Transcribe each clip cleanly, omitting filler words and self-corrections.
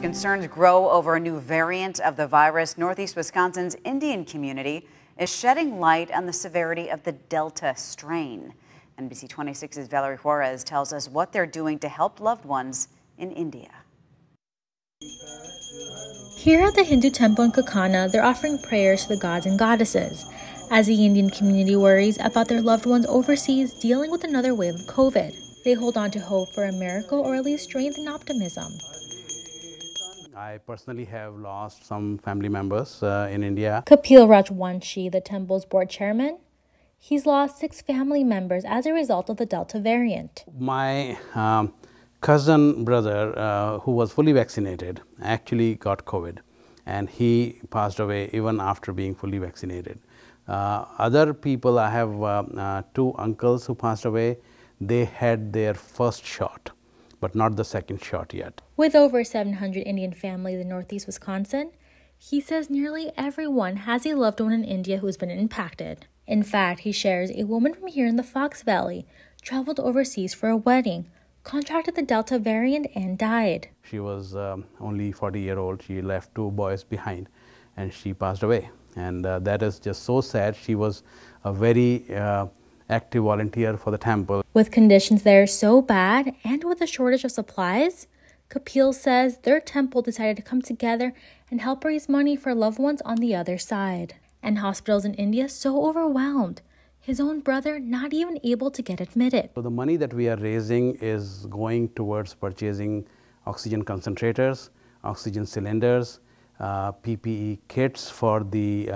concerns grow over a new variant of the virus, Northeast Wisconsin's Indian community is shedding light on the severity of the Delta strain. NBC 26's Valerie Juarez tells us what they're doing to help loved ones in India. Here at the Hindu temple in Kakana, they're offering prayers to the gods and goddesses as the Indian community worries about their loved ones overseas dealing with another wave of COVID. They hold on to hope for a miracle or at least strength and optimism. I personally have lost some family members in India. Kapil Rajwanshi, the temple's board chairman, he's lost 6 family members as a result of the Delta variant. My cousin brother, who was fully vaccinated, actually got COVID, and he passed away even after being fully vaccinated. Other people, I have 2 uncles who passed away. They had their first shot, but not the second shot yet. With over 700 Indian families in Northeast Wisconsin, he says nearly everyone has a loved one in India who's been impacted. In fact, he shares a woman from here in the Fox Valley traveled overseas for a wedding, contracted the Delta variant, and died. She was only 40-year-old. She left 2 boys behind, and she passed away. And that is just so sad. She was a very active volunteer for the temple. With conditions there so bad and with a shortage of supplies, Kapil says their temple decided to come together and help raise money for loved ones on the other side. And hospitals in India so overwhelmed, his own brother not even able to get admitted. So the money that we are raising is going towards purchasing oxygen concentrators, oxygen cylinders, PPE kits for the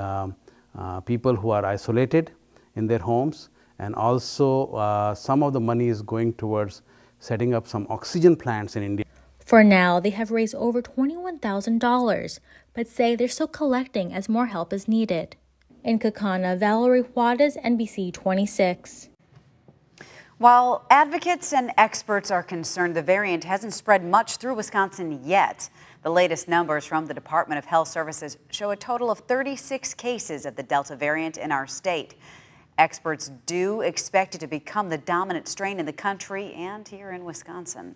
people who are isolated in their homes, and also some of the money is going towards setting up some oxygen plants in India. For now, they have raised over $21,000, but say they're still collecting as more help is needed. In Kakana, Valerie Juarez, NBC 26. While advocates and experts are concerned, the variant hasn't spread much through Wisconsin yet. The latest numbers from the Department of Health Services show a total of 36 cases of the Delta variant in our state. Experts do expect it to become the dominant strain in the country and here in Wisconsin.